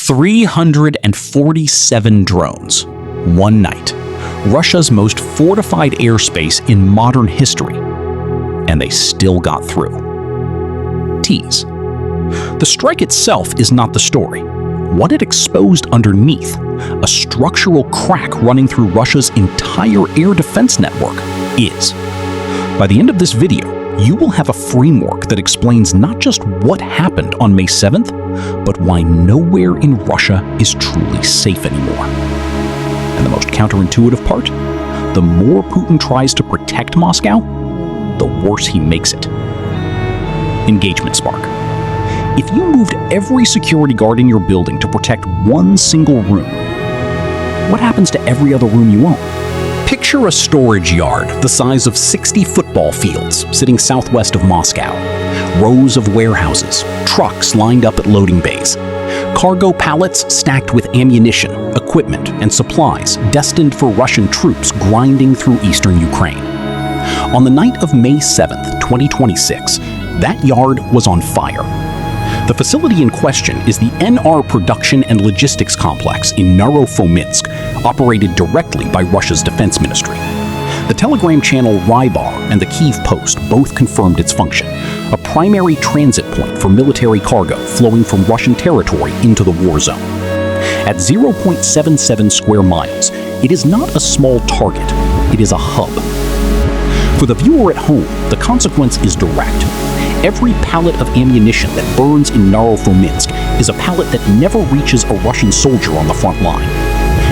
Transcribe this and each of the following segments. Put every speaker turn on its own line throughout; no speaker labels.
347 drones. One night. Russia's most fortified airspace in modern history. And they still got through. Tease. The strike itself is not the story. What it exposed underneath, a structural crack running through Russia's entire air defense network, is. By the end of this video, you will have a framework that explains not just what happened on May 7th, but why nowhere in Russia is truly safe anymore. And the most counterintuitive part? The more Putin tries to protect Moscow, the worse he makes it. Engagement spark. If you moved every security guard in your building to protect one single room, what happens to every other room you own? Picture a storage yard the size of 60 football fields sitting southwest of Moscow. Rows of warehouses, trucks lined up at loading bays, cargo pallets stacked with ammunition, equipment, and supplies destined for Russian troops grinding through eastern Ukraine. On the night of May 7th, 2026, that yard was on fire. The facility in question is the NR Production and Logistics Complex in Naro-Fominsk, operated directly by Russia's defense ministry. The Telegram channel Rybar and the Kyiv Post both confirmed its function, a primary transit point for military cargo flowing from Russian territory into the war zone. At 0.77 square miles, it is not a small target, it is a hub. For the viewer at home, the consequence is direct. Every pallet of ammunition that burns in Naro-Fominsk is a pallet that never reaches a Russian soldier on the front line.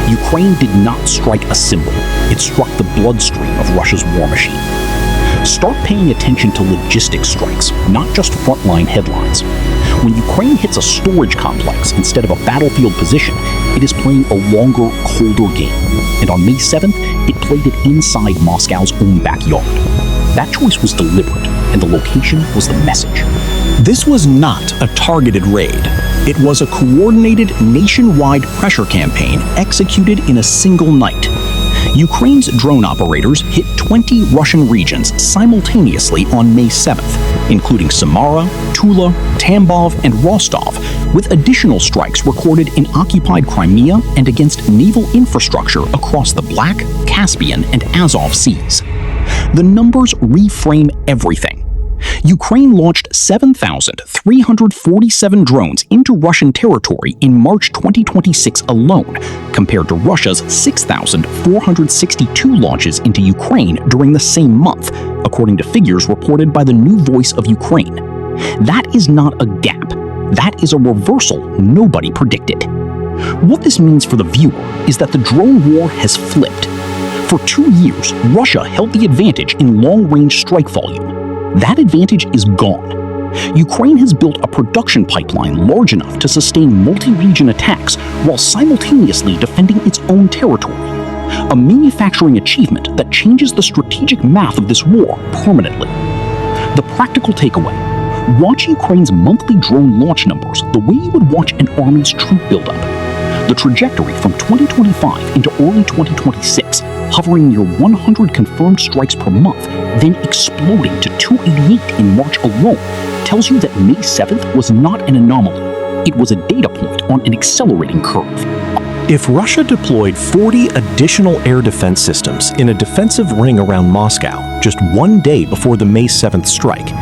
Ukraine did not strike a symbol, it struck the bloodstream of Russia's war machine. Start paying attention to logistics strikes, not just frontline headlines. When Ukraine hits a storage complex instead of a battlefield position, it is playing a longer, colder game. And on May 7th, it played it inside Moscow's own backyard. That choice was deliberate, and the location was the message. This was not a targeted raid. It was a coordinated nationwide pressure campaign executed in a single night. Ukraine's drone operators hit 20 Russian regions simultaneously on May 7th, including Samara, Tula, Tambov, and Rostov, with additional strikes recorded in occupied Crimea and against naval infrastructure across the Black, Caspian, and Azov seas. The numbers reframe everything. Ukraine launched 7,347 drones into Russian territory in March 2026 alone, compared to Russia's 6,462 launches into Ukraine during the same month, according to figures reported by the New Voice of Ukraine. That is not a gap. That is a reversal nobody predicted. What this means for the viewer is that the drone war has flipped. For 2 years, Russia held the advantage in long-range strike volume. That advantage is gone. Ukraine has built a production pipeline large enough to sustain multi-region attacks while simultaneously defending its own territory. A manufacturing achievement that changes the strategic math of this war permanently. The practical takeaway: watch Ukraine's monthly drone launch numbers the way you would watch an army's troop buildup. The trajectory from 2025 into early 2026, hovering near 100 confirmed strikes per month, then exploding to 288 in March alone, tells you that May 7th was not an anomaly. It was a data point on an accelerating curve.
If Russia deployed 40 additional air defense systems in a defensive ring around Moscow just 1 day before the May 7th strike,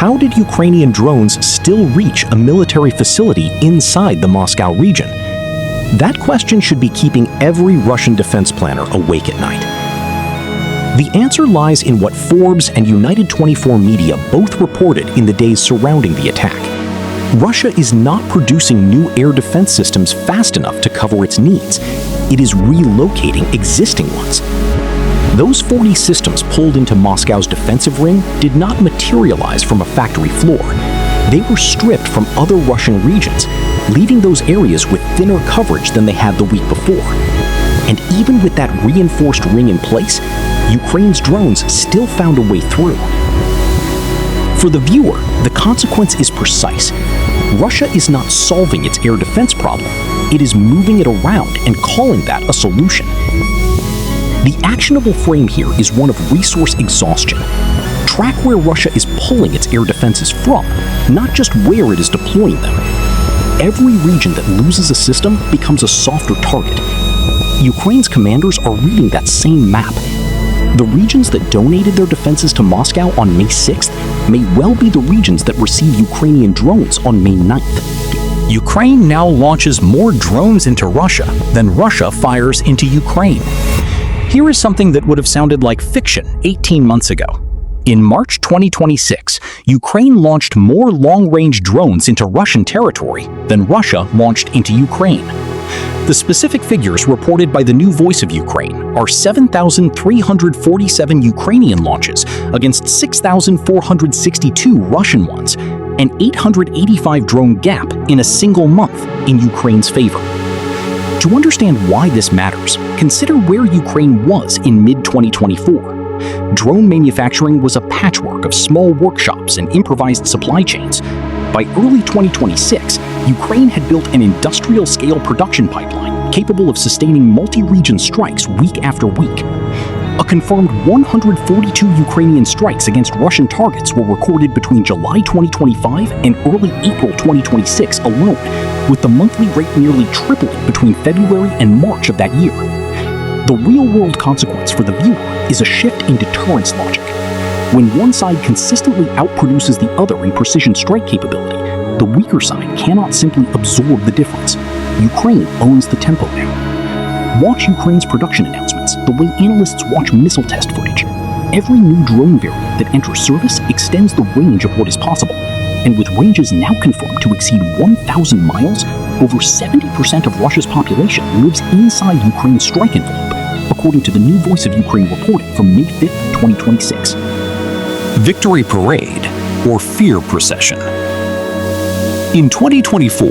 how did Ukrainian drones still reach a military facility inside the Moscow region? That question should be keeping every Russian defense planner awake at night. The answer lies in what Forbes and United 24 media both reported in the days surrounding the attack. Russia is not producing new air defense systems fast enough to cover its needs. It is relocating existing ones. Those 40 systems pulled into Moscow's defensive ring did not materialize from a factory floor. They were stripped from other Russian regions, leaving those areas with thinner coverage than they had the week before. And even with that reinforced ring in place, Ukraine's drones still found a way through. For the viewer, the consequence is precise. Russia is not solving its air defense problem. It is moving it around and calling that a solution. The actionable frame here is one of resource exhaustion. Track where Russia is pulling its air defenses from, not just where it is deploying them. Every region that loses a system becomes a softer target. Ukraine's commanders are reading that same map. The regions that donated their defenses to Moscow on May 6th may well be the regions that receive Ukrainian drones on May 9th.
Ukraine now launches more drones into Russia than Russia fires into Ukraine. Here is something that would have sounded like fiction 18 months ago. In March 2026, Ukraine launched more long-range drones into Russian territory than Russia launched into Ukraine. The specific figures reported by the new Voice of Ukraine are 7,347 Ukrainian launches against 6,462 Russian ones, an 885 drone gap in a single month in Ukraine's favor. To understand why this matters, consider where Ukraine was in mid-2024. Drone manufacturing was a patchwork of small workshops and improvised supply chains. By early 2026, Ukraine had built an industrial-scale production pipeline capable of sustaining multi-region strikes week after week. A confirmed 142 Ukrainian strikes against Russian targets were recorded between July 2025 and early April 2026 alone, with the monthly rate nearly tripling between February and March of that year. The real-world consequence for the viewer is a shift in deterrence logic. When one side consistently outproduces the other in precision strike capability, the weaker side cannot simply absorb the difference. Ukraine owns the tempo now. Watch Ukraine's production announcements the way analysts watch missile test footage. Every new drone variant that enters service extends the range of what is possible, and with ranges now confirmed to exceed 1,000 miles, over 70% of Russia's population lives inside Ukraine's strike envelope, according to the new Voice of Ukraine reporting from May 5th, 2026. Victory Parade, or Fear Procession. In 2024,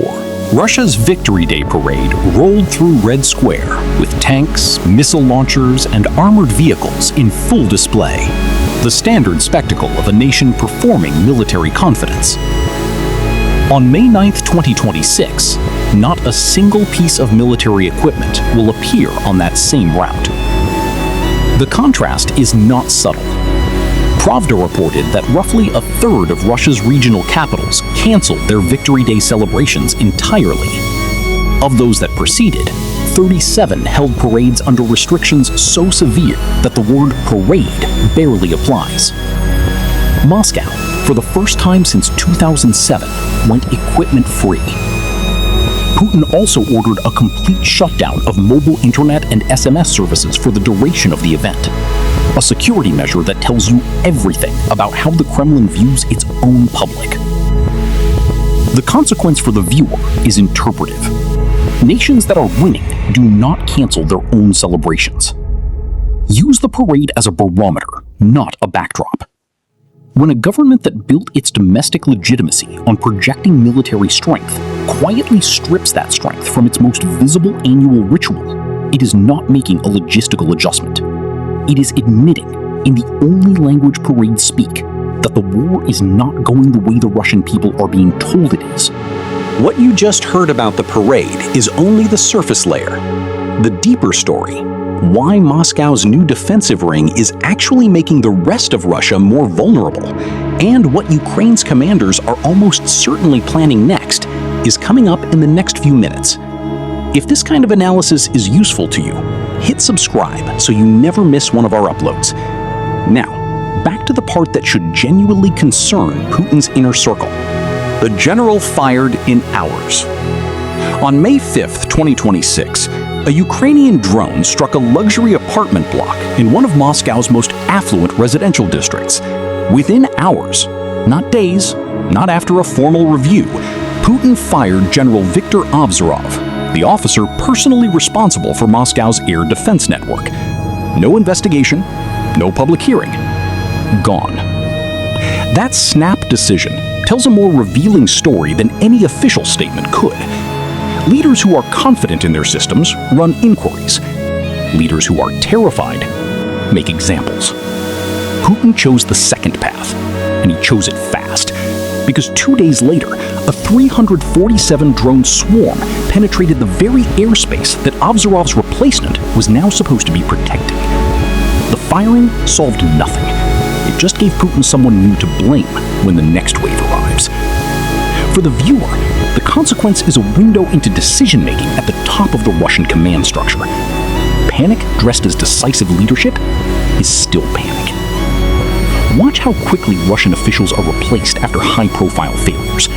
Russia's Victory Day parade rolled through Red Square with tanks, missile launchers, and armored vehicles in full display, the standard spectacle of a nation performing military confidence. On May 9, 2026, not a single piece of military equipment will appear on that same route. The contrast is not subtle. Pravda reported that roughly a third of Russia's regional capitals canceled their Victory Day celebrations entirely. Of those that proceeded, 37 held parades under restrictions so severe that the word parade barely applies. Moscow, for the first time since 2007, went equipment-free. Putin also ordered a complete shutdown of mobile internet and SMS services for the duration of the event, a security measure that tells you everything about how the Kremlin views its own public. The consequence for the viewer is interpretive. Nations that are winning do not cancel their own celebrations. Use the parade as a barometer, not a backdrop. When a government that built its domestic legitimacy on projecting military strength quietly strips that strength from its most visible annual ritual, it is not making a logistical adjustment. It is admitting, in the only language parades speak, that the war is not going the way the Russian people are being told it is.
What you just heard about the parade is only the surface layer. The deeper story, why Moscow's new defensive ring is actually making the rest of Russia more vulnerable, and what Ukraine's commanders are almost certainly planning next, is coming up in the next few minutes. If this kind of analysis is useful to you, hit subscribe so you never miss one of our uploads. Now, back to the part that should genuinely concern Putin's inner circle. The general fired in hours. On May 5th, 2026, a Ukrainian drone struck a luxury apartment block in one of Moscow's most affluent residential districts. Within hours, not days, not after a formal review, Putin fired General Viktor Avzorov, the officer personally responsible for Moscow's air defense network. No investigation, no public hearing. Gone. That snap decision tells a more revealing story than any official statement could. Leaders who are confident in their systems run inquiries. Leaders who are terrified make examples. Putin chose the second path, and he chose it fast, because 2 days later, a 347-drone swarm penetrated the very airspace that Avzorov's replacement was now supposed to be protecting. The firing solved nothing. It just gave Putin someone new to blame when the next wave arrives. For the viewer,
The consequence is a window into decision-making at the top of the Russian command structure. Panic dressed as decisive leadership is still panic. Watch how quickly Russian officials are replaced after high-profile failures.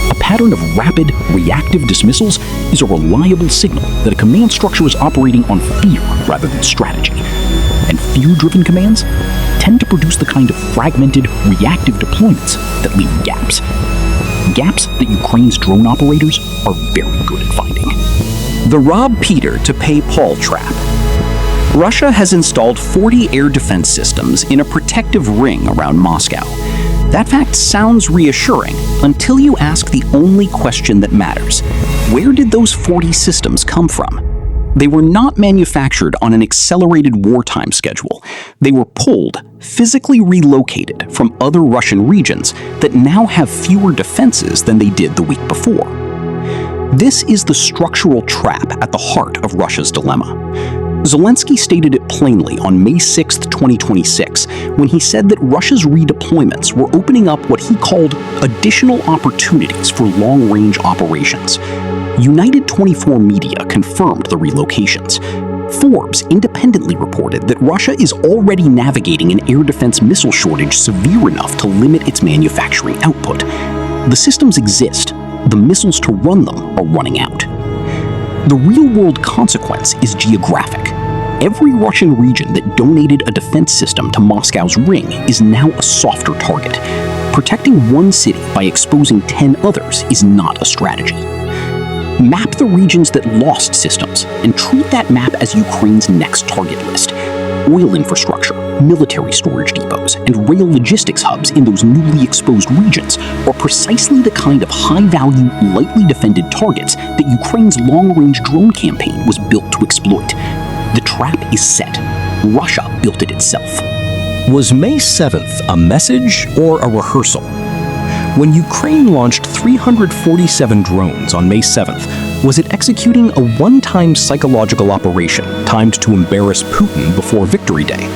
A pattern of rapid, reactive dismissals is a reliable signal that a command structure is operating on fear rather than strategy. And fear-driven commands tend to produce the kind of fragmented, reactive deployments that leave gaps. Gaps that Ukraine's drone operators are very good at finding.
The rob Peter to pay Paul trap. Russia has installed 40 air defense systems in a protective ring around Moscow. That fact sounds reassuring until you ask the only question that matters. Where did those 40 systems come from? They were not manufactured on an accelerated wartime schedule. They were pulled, physically relocated from other Russian regions that now have fewer defenses than they did the week before. This is the structural trap at the heart of Russia's dilemma. Zelensky stated it plainly on May 6, 2026, when he said that Russia's redeployments were opening up what he called additional opportunities for long-range operations. United 24 Media confirmed the relocations. Forbes independently reported that Russia is already navigating an air defense missile shortage severe enough to limit its manufacturing output. The systems exist. The missiles to run them are running out. The real-world consequence is geographic. Every Russian region that donated a defense system to Moscow's ring is now a softer target. Protecting one city by exposing 10 others is not a strategy. Map the regions that lost systems and treat that map as Ukraine's next target list. Oil infrastructure, military storage depots, and rail logistics hubs in those newly exposed regions are precisely the kind of high-value, lightly defended targets that Ukraine's long-range drone campaign was built to exploit. The trap is set. Russia built it itself.
Was May 7th a message or a rehearsal? When Ukraine launched 347 drones on May 7th, was it executing a one-time psychological operation timed to embarrass Putin before Victory Day?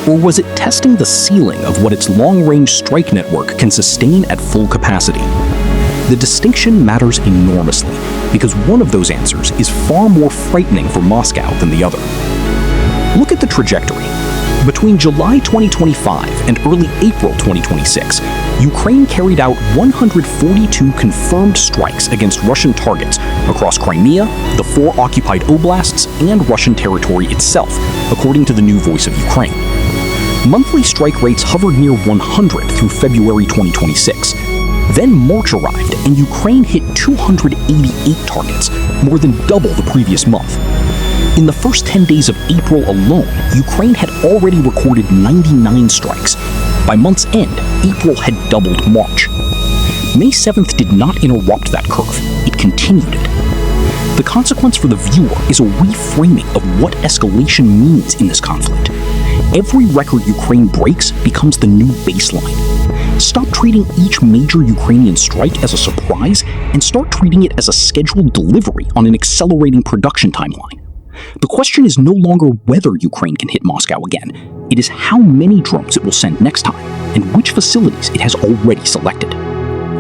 Or was it testing the ceiling of what its long-range strike network can sustain at full capacity? The distinction matters enormously, because one of those answers is far more frightening for Moscow than the other. Look at the trajectory. Between July 2025 and early April 2026, Ukraine carried out 142 confirmed strikes against Russian targets across Crimea, the 4 occupied oblasts, and Russian territory itself, according to the new Voice of Ukraine. Monthly strike rates hovered near 100 through February 2026. Then March arrived, and Ukraine hit 288 targets, more than double the previous month. In the first 10 days of April alone, Ukraine had already recorded 99 strikes. By month's end, April had doubled March. May 7th did not interrupt that curve, it continued it. The consequence for the viewer is a reframing of what escalation means in this conflict. Every record Ukraine breaks becomes the new baseline. Stop treating each major Ukrainian strike as a surprise and start treating it as a scheduled delivery on an accelerating production timeline. The question is no longer whether Ukraine can hit Moscow again. It is how many drones it will send next time, and which facilities it has already selected.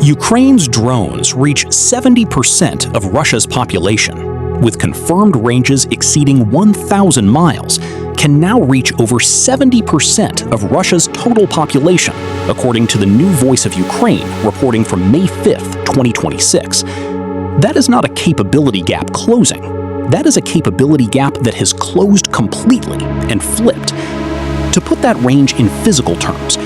Ukraine's drones reach 70% of Russia's population, with confirmed ranges exceeding 1,000 miles, can now reach over 70% of Russia's total population, according to the new Voice of Ukraine reporting from May 5th, 2026. That is not a capability gap closing. That is a capability gap that has closed completely and flipped. To put that range in physical terms,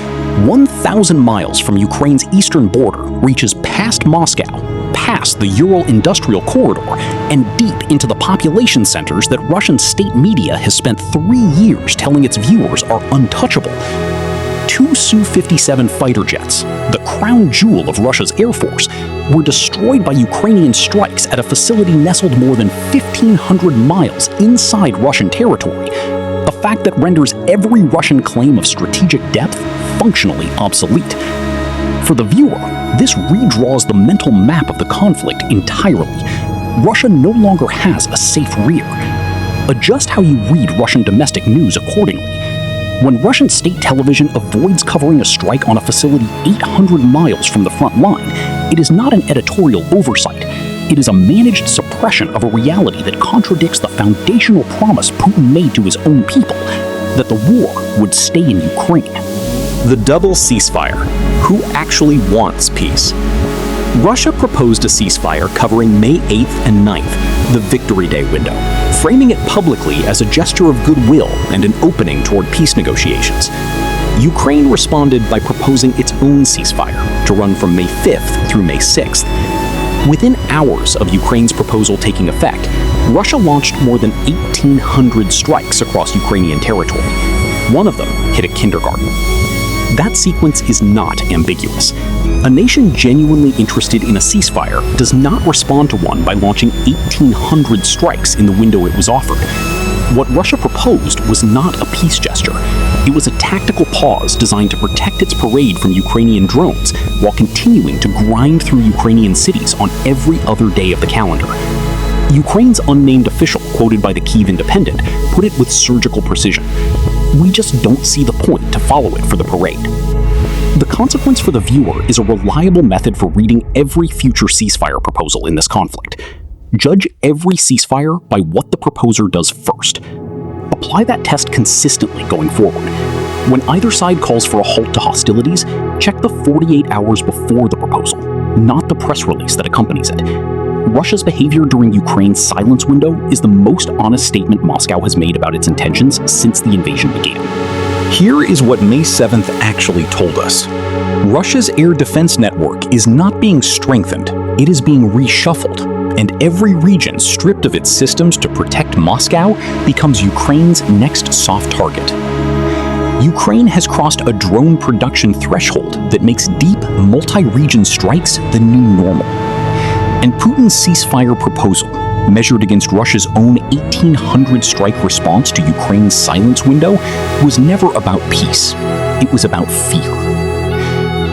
1,000 miles from Ukraine's eastern border reaches past Moscow, past the Ural Industrial Corridor, and deep into the population centers that Russian state media has spent 3 years telling its viewers are untouchable. 2 Su-57 fighter jets, the crown jewel of Russia's Air Force, were destroyed by Ukrainian strikes at a facility nestled more than 1,500 miles inside Russian territory, a fact that renders every Russian claim of strategic depth functionally obsolete. For the viewer, this redraws the mental map of the conflict entirely. Russia no longer has a safe rear. Adjust how you read Russian domestic news accordingly. When Russian state television avoids covering a strike on a facility 800 miles from the front line, it is not an editorial oversight. it is a managed suppression of a reality that contradicts the foundational promise Putin made to his own people, that the war would stay in Ukraine.
The double ceasefire. Who actually wants peace? Russia proposed a ceasefire covering May 8th and 9th, the Victory Day window, framing it publicly as a gesture of goodwill and an opening toward peace negotiations. Ukraine responded by proposing its own ceasefire to run from May 5th through May 6th. Within hours of Ukraine's proposal taking effect, Russia launched more than 1,800 strikes across Ukrainian territory. One of them hit a kindergarten. That sequence is not ambiguous. A nation genuinely interested in a ceasefire does not respond to one by launching 1,800 strikes in the window it was offered. What Russia proposed was not a peace gesture. It was a tactical pause designed to protect its parade from Ukrainian drones while continuing to grind through Ukrainian cities on every other day of the calendar. Ukraine's unnamed official, quoted by the Kyiv Independent, put it with surgical precision. We just don't see the point to follow it for the parade. The consequence for the viewer is a reliable method for reading every future ceasefire proposal in this conflict. Judge every ceasefire by what the proposer does first. Apply that test consistently going forward. When either side calls for a halt to hostilities, check the 48 hours before the proposal, not the press release that accompanies it. Russia's behavior during Ukraine's silence window is the most honest statement Moscow has made about its intentions since the invasion began.
Here is what May 7th actually told us. Russia's air defense network is not being strengthened, it is being reshuffled, and every region stripped of its systems to protect Moscow becomes Ukraine's next soft target. Ukraine has crossed a drone production threshold that makes deep, multi-region strikes the new normal. And Putin's ceasefire proposal, measured against Russia's own 1,800 strike response to Ukraine's silence window, was never about peace. It was about fear.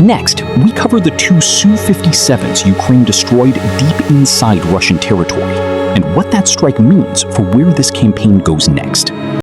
Next, we cover the two Su-57s Ukraine destroyed deep inside Russian territory, and what that strike means for where this campaign goes next.